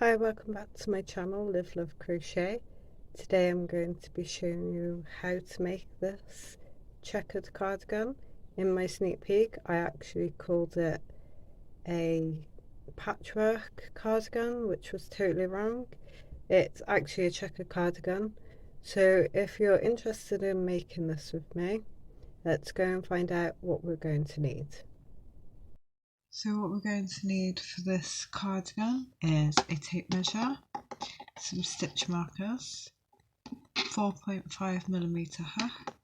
Hi, welcome back to my channel, Live Love Crochet. Today I'm going to be showing you how to make this checkered cardigan. In my sneak peek I actually called it a patchwork cardigan, which was totally wrong. It's actually a checkered cardigan. So if you're interested in making this with me, let's go and find out what we're going to need. So what we're going to need for this cardigan is a tape measure, some stitch markers, 4.5mm hook,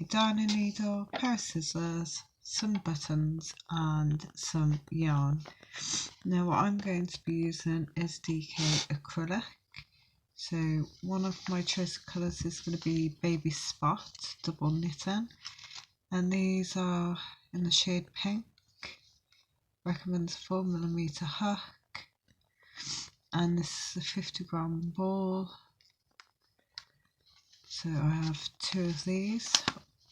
a darning needle, pair of scissors, some buttons and some yarn. Now what I'm going to be using is DK acrylic. So one of my choice colours is going to be Baby Spot double knitting, and these are in the shade pink. Recommends 4mm hook, and this is a 50g ball, so I have two of these.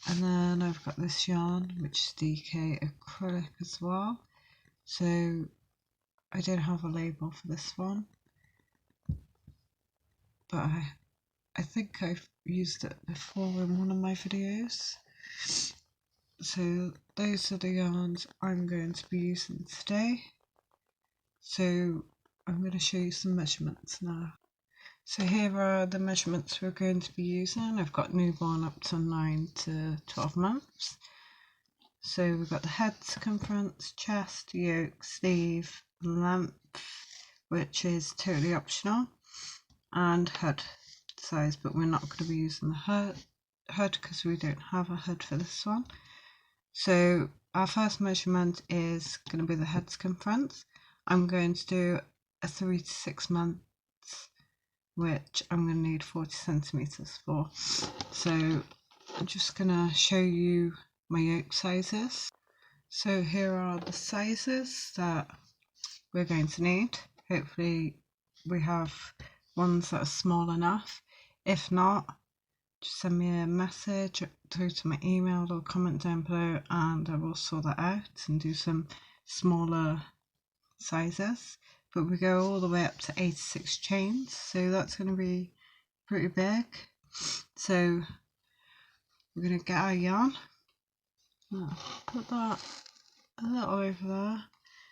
And then I've got this yarn which is DK acrylic as well, so I don't have a label for this one, but I think I've used it before in one of my videos. So those are the yarns I'm going to be using today. So I'm going to show you some measurements now. So here are the measurements we're going to be using. I've got newborn up to 9 to 12 months. So we've got the head circumference, chest, yoke, sleeve, length, which is totally optional, and hood size, but we're not going to be using the hood because we don't have a hood for this one. So our first measurement is going to be the head circumference. I'm going to do a 3 to 6 months, which I'm going to need 40 centimeters for. So I'm just going to show you my yoke sizes. So here are the sizes that we're going to need. Hopefully we have ones that are small enough. If not, just send me a message through to my email or comment down below and I will sort that out and do some smaller sizes. But we go all the way up to 86 chains, so that's going to be pretty big. So we're going to get our yarn. Now, put that a little over there.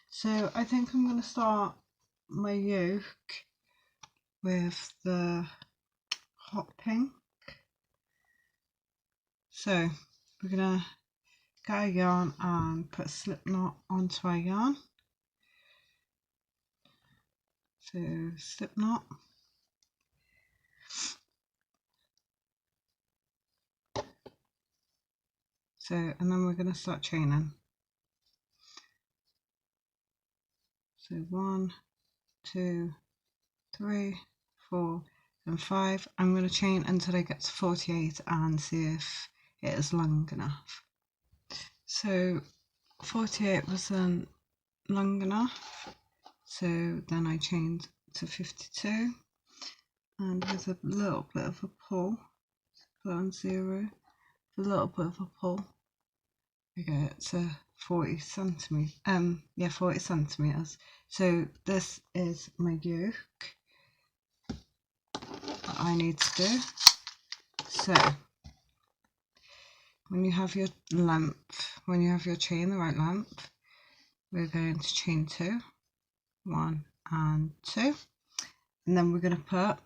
So I think I'm going to start my yoke with the hot pink. So we're going to get our yarn and put a slip knot onto our yarn. So slip knot. So, and then we're going to start chaining. So 1, 2, 3, 4 and 5. I'm going to chain until I get to 48 and see if it is long enough. So 48 wasn't long enough, so then I chained to 52, and with a little bit of a pull, put on 0, with a little bit of a pull, I get to 40 centimeters. 40 centimeters. So this is my yoke that I need to do. So when you have your length, when you have your chain the right length, we're going to chain 2, 1 and 2, and then we're going to put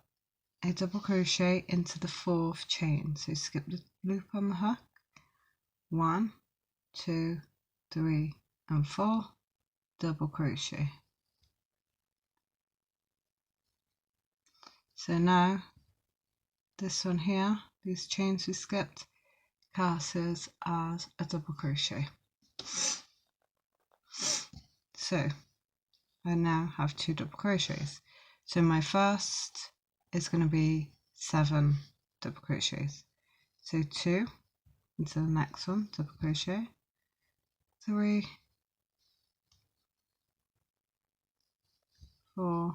a double crochet into the 4th chain. So skip the loop on the hook, 1, 2, 3 and 4, double crochet. So now this one here, these chains we skipped, passes as a double crochet. So I now have 2 double crochets. So my first is going to be 7 double crochets. So 2 into the next one, double crochet, 3, 4,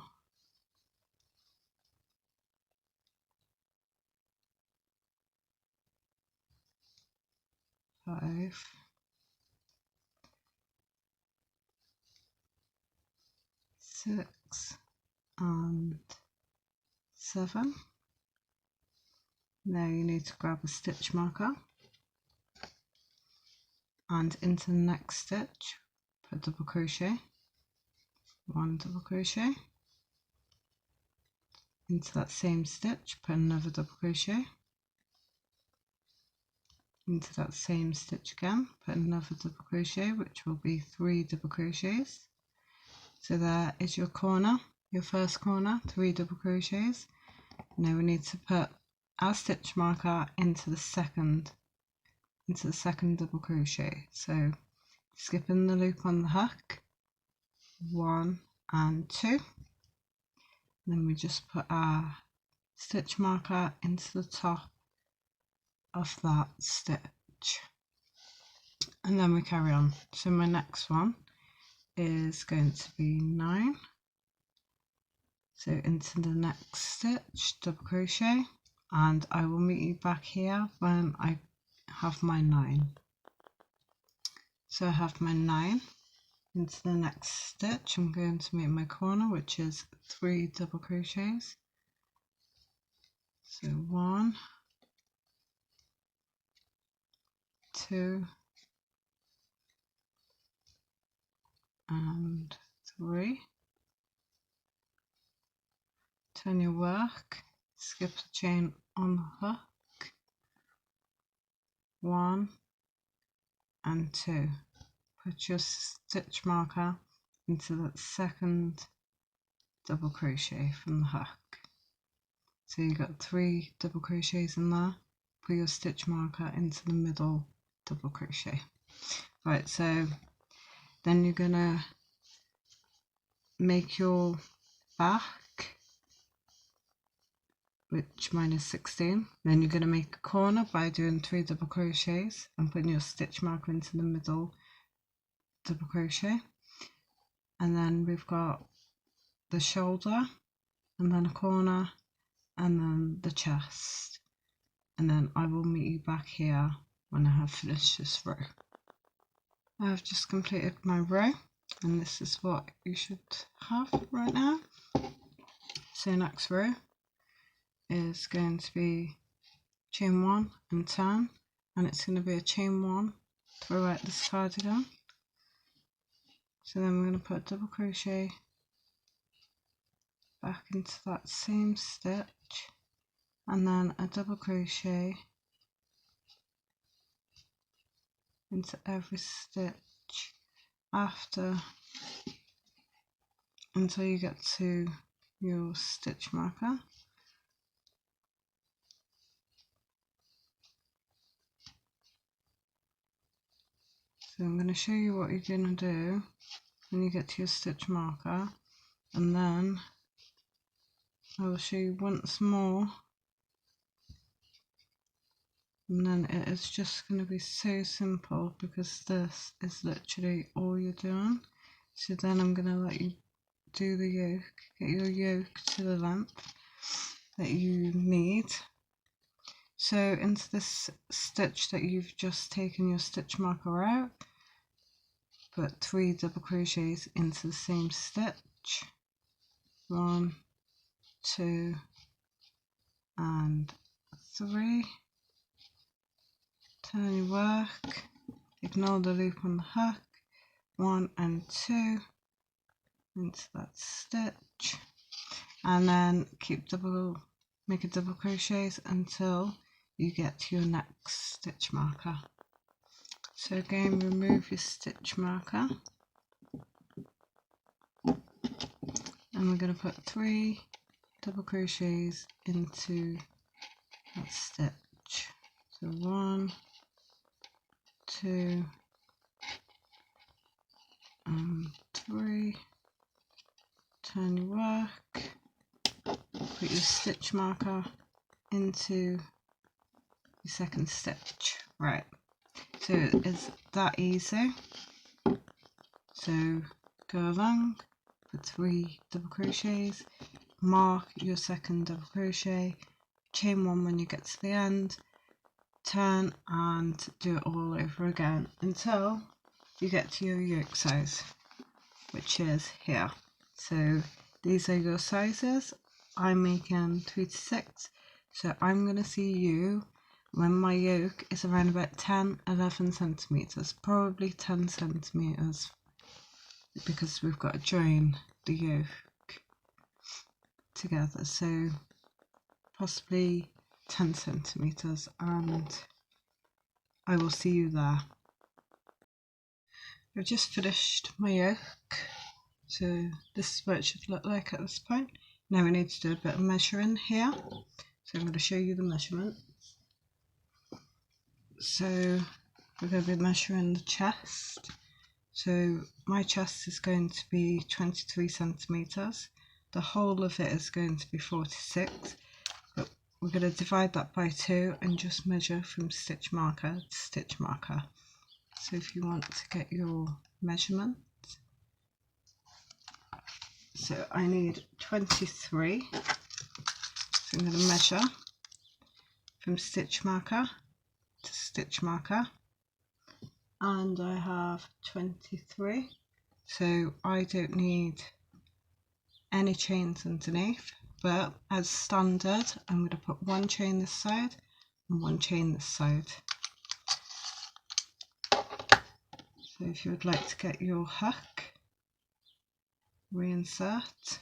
5, 6, and 7. Now you need to grab a stitch marker and into the next stitch put double crochet, 1 double crochet, into that same stitch put another double crochet, into that same stitch again put another double crochet, which will be 3 double crochets. So there is your corner, your first corner, 3 double crochets. Now we need to put our stitch marker into the second double crochet. So skipping the loop on the hook, 1 and 2. Then we just put our stitch marker into the top of that stitch, and then we carry on. So my next one is going to be 9. So into the next stitch, double crochet, and I will meet you back here when I have my 9. So I have my 9. Into the next stitch, I'm going to make my corner, which is 3 double crochets. So 1, 2, and 3. Turn your work, skip the chain on the hook, 1 and 2. Put your stitch marker into that second double crochet from the hook. So you got 3 double crochets in there. Put your stitch marker into the middle double crochet. Right, so then you're gonna make your back, which mine is 16. Then you're going to make a corner by doing 3 double crochets and putting your stitch marker into the middle double crochet. And then we've got the shoulder, and then a corner, and then the chest. And then I will meet you back here when I have finished this row. I've just completed my row, and this is what you should have right now. So next row is going to be chain 1 and turn, and it's going to be a chain 1 throughout this cardigan. So then we're going to put a double crochet back into that same stitch, and then a double crochet into every stitch after until you get to your stitch marker. So I'm going to show you what you're going to do when you get to your stitch marker, and then I will show you once more, and then it is just going to be so simple because this is literally all you're doing. So then I'm going to let you do the yoke, get your yoke to the length that you need. So into this stitch that you've just taken your stitch marker out, put 3 double crochets into the same stitch, 1, 2 and 3. Turn your work, ignore the loop on the hook, 1 and 2 into that stitch, and then make a double crochets until you get to your next stitch marker. So again, remove your stitch marker, and we're going to put 3 double crochets into that stitch. So 1, 2 and 3. Turn your work, put your stitch marker into your second stitch. Right, so it's that easy. So go along, put 3 double crochets, mark your second double crochet, chain 1 when you get to the end, turn and do it all over again until you get to your yoke size, which is here. So these are your sizes. I'm making 3 to 6, so I'm going to see you when my yoke is around about 10-11 centimeters, probably 10 centimeters, because we've got to join the yoke together, so possibly 10 centimeters, and I will see you there. I've just finished my yoke, so this is what it should look like at this point. Now we need to do a bit of measuring here, so I'm going to show you the measurement. So we're going to be measuring the chest. So my chest is going to be 23 centimeters. The whole of it is going to be 46, but we're going to divide that by 2 and just measure from stitch marker to stitch marker. So if you want to get your measurement, so I need 23, so I'm going to measure from stitch marker to stitch marker, and I have 23, so I don't need any chains underneath, but as standard I'm going to put 1 chain this side and 1 chain this side. So if you would like to get your hook, reinsert,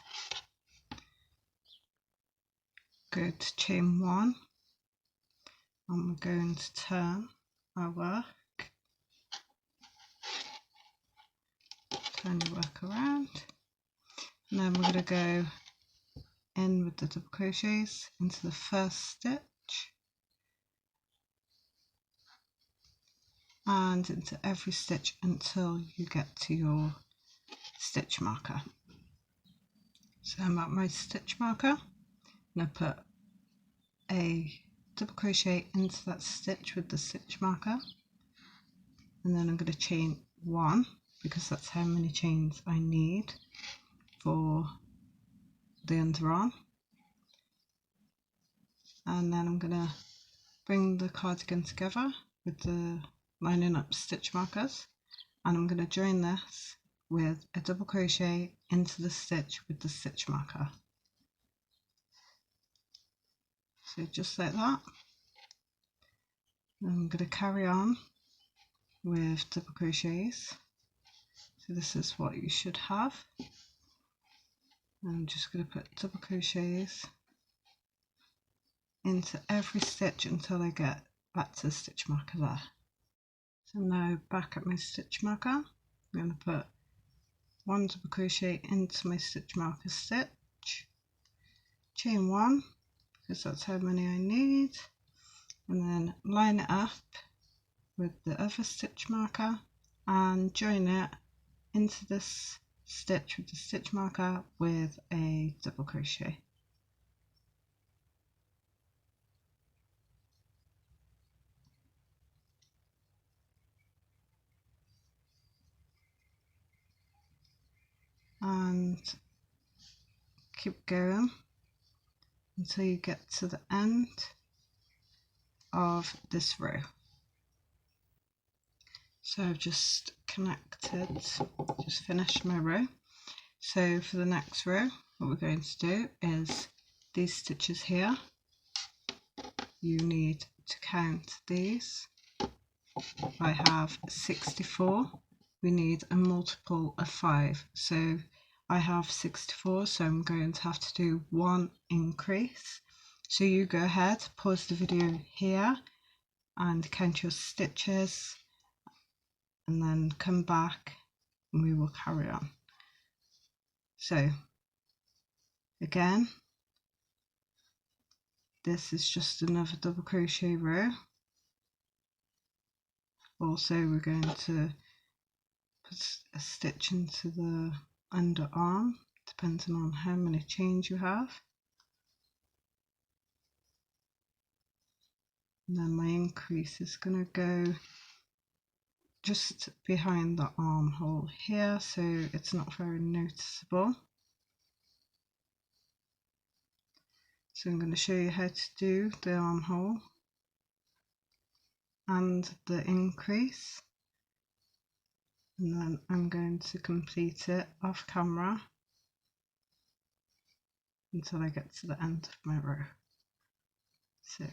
go to chain 1, and we're going to turn our work, turn your work around, and then we're going to go in with the double crochets into the first stitch and into every stitch until you get to your stitch marker. So I'm at my stitch marker, and I put a double crochet into that stitch with the stitch marker, and then I'm going to chain 1 because that's how many chains I need for the underarm, and then I'm going to bring the cardigan together with the lining up stitch markers, and I'm going to join this with a double crochet into the stitch with the stitch marker. So just like that. I'm going to carry on with double crochets. So this is what you should have. I'm just going to put double crochets into every stitch until I get back to the stitch marker there. So now back at my stitch marker, I'm going to put 1 double crochet into my stitch marker stitch, chain 1 because that's how many I need, and then line it up with the other stitch marker and join it into this stitch with the stitch marker with a double crochet. And keep going until you get to the end of this row. So I've just connected, just finished my row. So for the next row, what we're going to do is these stitches here, you need to count these. I have 64, we need a multiple of 5, so I have 64, so I'm going to have to do 1 increase. So you go ahead, pause the video here and count your stitches, and then come back and we will carry on. So again, this is just another double crochet row. Also we're going to put a stitch into the underarm depending on how many chains you have, and then my increase is going to go just behind the armhole here, so it's not very noticeable. So I'm going to show you how to do the armhole and the increase, and then I'm going to complete it off camera. until I get to the end of my row. So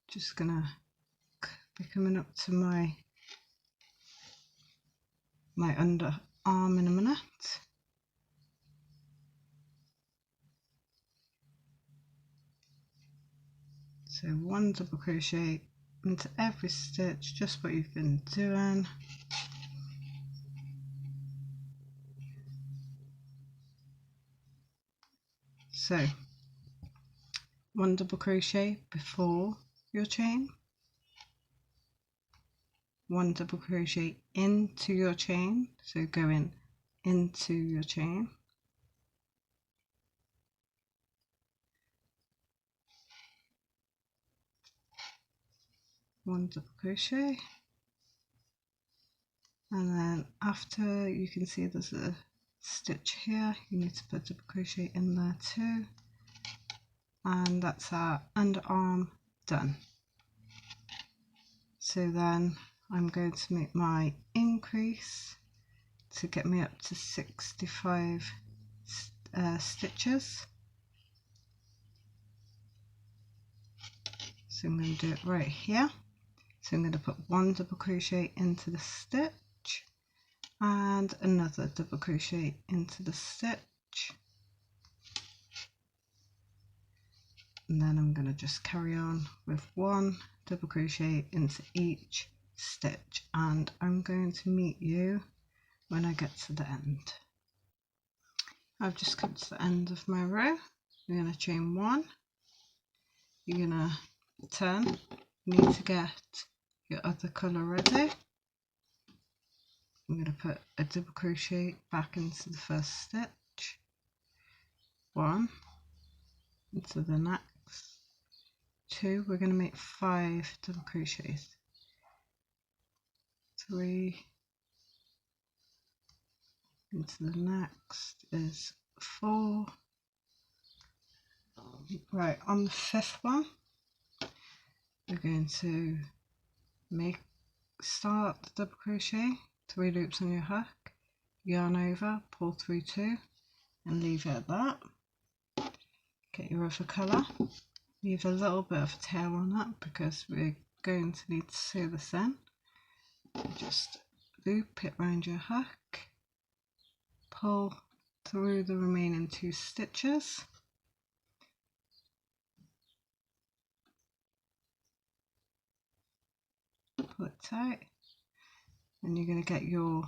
just gonna be coming up to my underarm in a minute. So 1 double crochet into every stitch, just what you've been doing. So 1 double crochet before your chain, 1 double crochet into your chain, so going into your chain, 1 double crochet, and then after, you can see there's a stitch here, you need to put double crochet in there too, and that's our underarm done. So then I'm going to make my increase to get me up to 65 stitches. So I'm going to do it right here. So I'm going to put 1 double crochet into the stitch and another double crochet into the stitch, and then I'm going to just carry on with 1 double crochet into each stitch, and I'm going to meet you when I get to the end. I've just come to the end of my row. You're going to chain 1, you're going to turn, you need to get your other colour ready. I'm going to put a double crochet back into the first stitch, 1 into the next, 2, we're going to make 5 double crochets, 3 into the next is 4. Right, on the 5th one we're going to start the double crochet, 3 loops on your hook, yarn over, pull through 2 and leave it at that. Get your other colour, leave a little bit of a tail on that because we're going to need to sew this in. Just loop it around your hook, pull through the remaining 2 stitches, pull it tight, and you're going to get your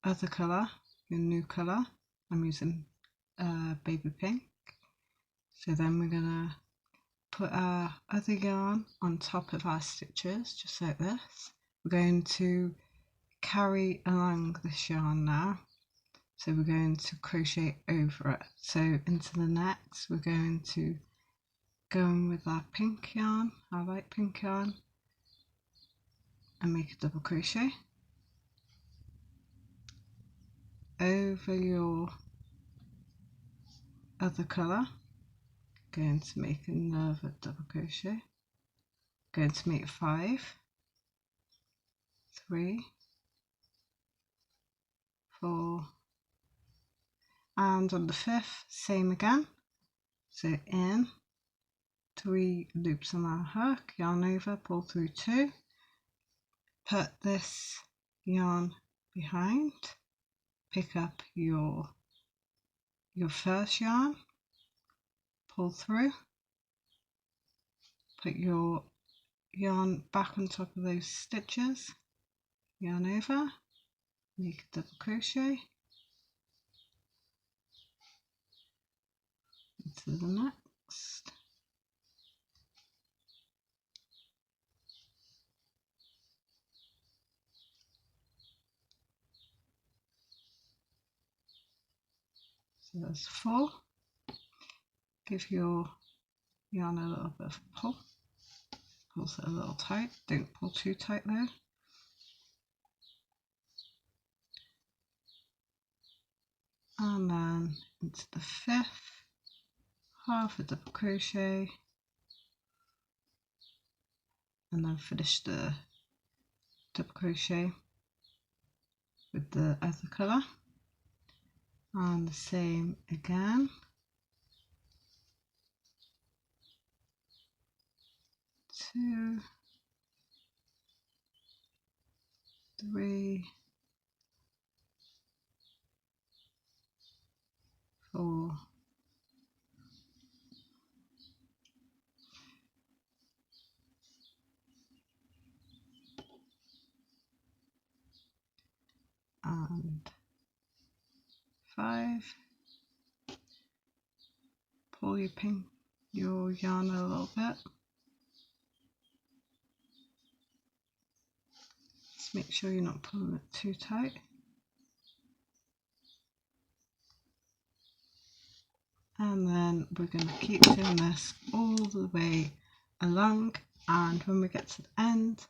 other colour, your new colour. I'm using baby pink. So then we're going to put our other yarn on top of our stitches, just like this. We're going to carry along this yarn now, so we're going to crochet over it. So into the next we're going to go in with our pink yarn, our light pink yarn, and make a double crochet over your other colour, going to make another double crochet, going to make 5, 3, 4, and on the 5th same again, so in 3 loops on our hook, yarn over, pull through 2, put this yarn behind, pick up your first yarn, pull through, put your yarn back on top of those stitches, yarn over, make a double crochet into the next, so that's 4. Give your yarn a little bit of a pull, pulls it a little tight, don't pull too tight though. And then into the 5th, half a double crochet, and then finish the double crochet with the other colour, and the same again, 2, 3, 4, and 5. Pull your yarn a little bit. Just make sure you're not pulling it too tight. And then we're going to keep doing this all the way along, and when we get to the end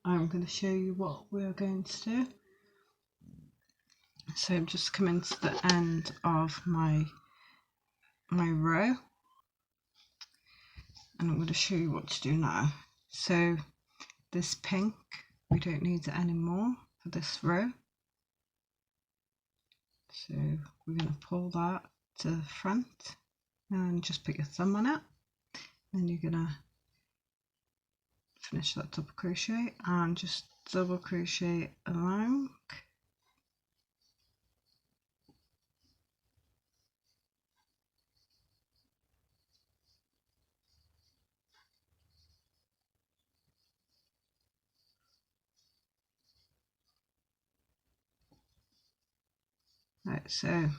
I'm going to show you what we're going to do. So I'm just coming to the end of my row, and I'm going to show you what to do now. So this pink, we don't need it anymore for this row, so we're going to pull that to the front and just put your thumb on it. Then you're going to finish that double crochet and just double crochet along. Right, so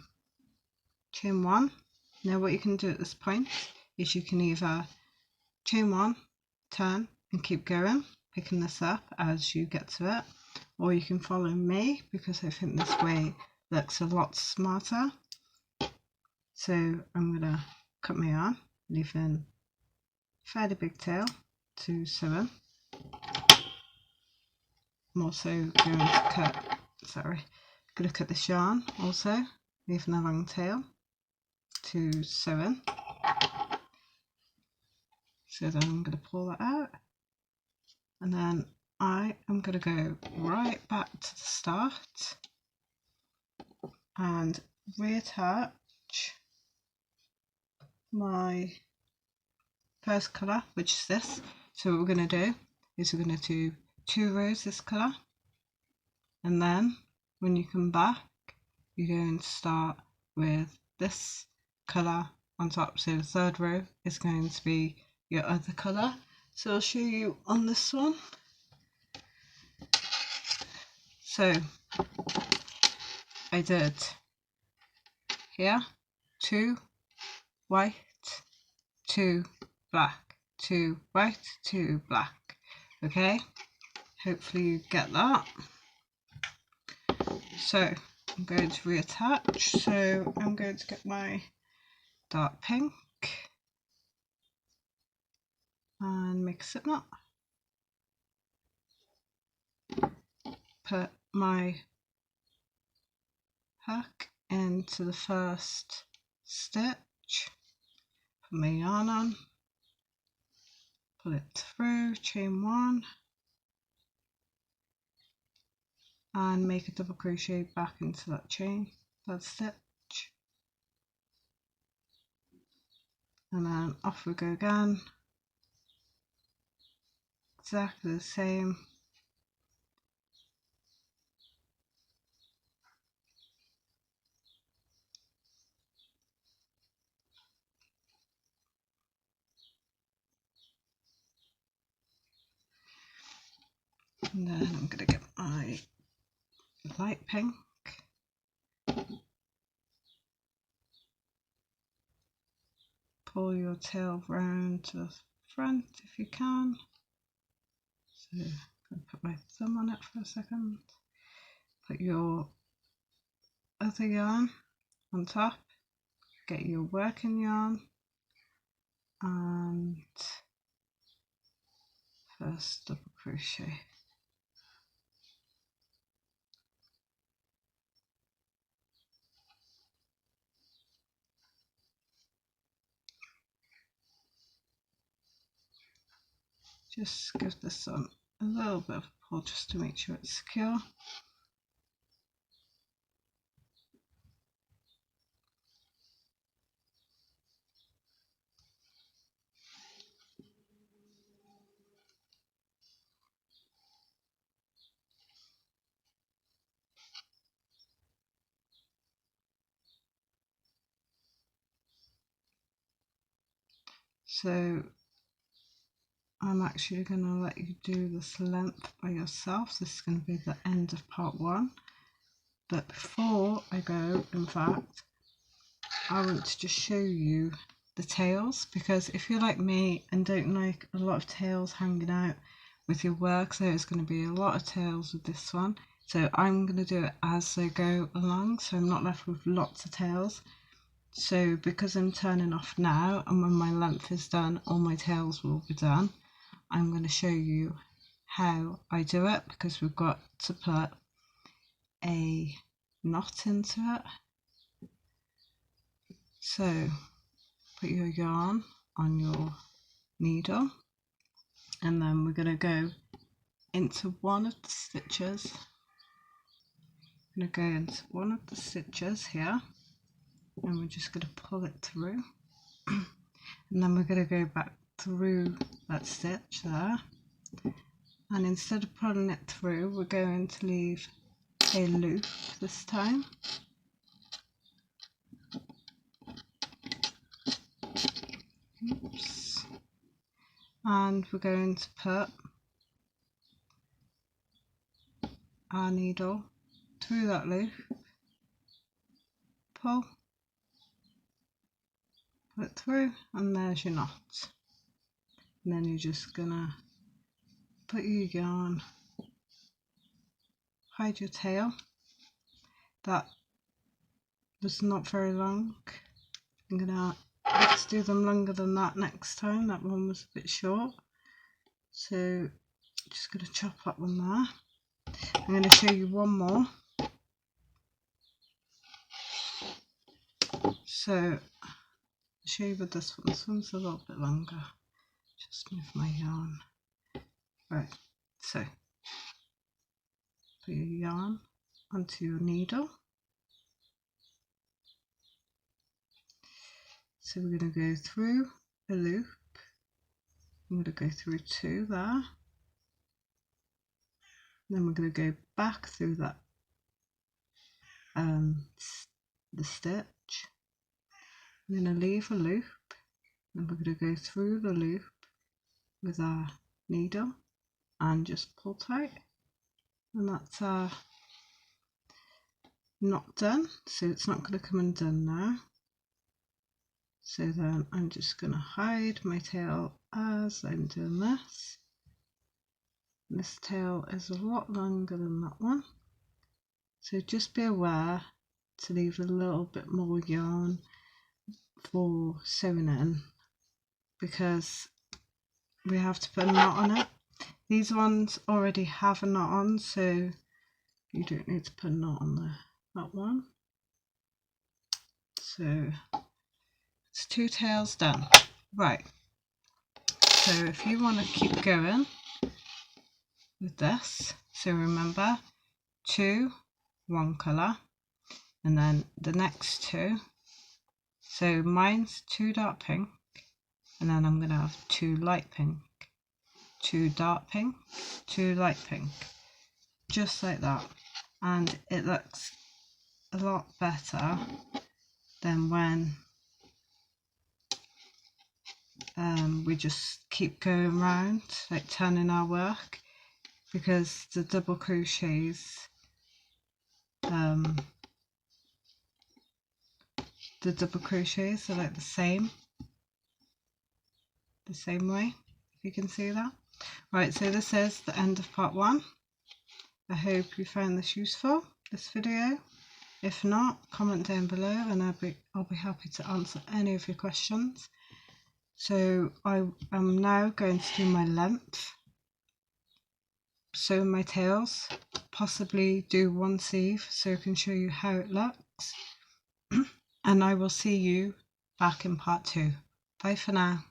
chain 1. Now what you can do at this point is you can either chain 1, turn and keep going, picking this up as you get to it, or you can follow me because I think this way looks a lot smarter. So I'm going to cut my yarn, leaving a fairly big tail to sew in. I'm also going to cut this yarn also, leaving a long tail to sew in. So then I'm going to pull that out, and then I am going to go right back to the start and reattach my first colour, which is this. So what we're going to do is we're going to do 2 rows this colour, and then when you come back you're going to start with this colour on top. So the 3rd row is going to be your other colour. So I'll show you on this one. So I did here 2 white, 2 black, 2 white, 2 black. Okay, hopefully you get that. So I'm going to reattach, so I'm going to get my dark pink and make a slip knot, put my hook into the first stitch, put my yarn on, pull it through, chain 1 and make a double crochet back into that stitch, and then off we go again, exactly the same. And then I'm going to get my light pink, pull your tail round to the front if you can. So I'm going to put my thumb on it for a second, put your other yarn on top, get your working yarn and first double crochet. Just give this one a little bit of a pull just to make sure it's secure. So I'm actually going to let you do this length by yourself. This is going to be the end of part 1. But before I go, in fact, I want to just show you the tails, because if you're like me and don't like a lot of tails hanging out with your work, so there's going to be a lot of tails with this one. So I'm going to do it as I go along, so I'm not left with lots of tails. So because I'm turning off now, and when my length is done, all my tails will be done. I'm going to show you how I do it, because we've got to put a knot into it. So put your yarn on your needle, and then we're going to go into one of the stitches. I'm going to go into one of the stitches here, and we're just going to pull it through, and then we're going to go back through that stitch there, and instead of pulling it through, we're going to leave a loop this time. Oops. And we're going to put our needle through that loop, pull it through, and there's your knot. And then you're just gonna put your yarn, hide your tail. That was not very long. I'm gonna have to do them longer than that next time. That one was a bit short, so just gonna chop that one there. I'm gonna show you one more. So I'll show you with this one. This one's a little bit longer. Just move my yarn. Right, so put your yarn onto your needle. So we're going to go through a loop. I'm going to go through 2 there. Then we're going to go back through that the stitch. I'm going to leave a loop, and we're going to go through the loop with our needle and just pull tight, and that's our knot done. So it's not going to come undone now. So then I'm just going to hide my tail as I'm doing this. This tail is a lot longer than that one, so just be aware to leave a little bit more yarn for sewing in, because we have to put a knot on it. These ones already have a knot on, so you don't need to put a knot on that one. So it's 2 tails done. Right, so if you want to keep going with this, so remember 2 one colour, and then the next 2, so mine's 2 dark pink, and then I'm going to have 2 light pink, 2 dark pink, 2 light pink, just like that. And it looks a lot better than when we just keep going around, like turning our work, because the double crochets are like the same way, if you can see that. Right, so this is the end of part 1. I hope you found this useful, this video. If not, comment down below and I'll be happy to answer any of your questions. So I am now going to do my length, sew my tails, possibly do one sleeve so I can show you how it looks. And I will see you back in part 2. Bye for now.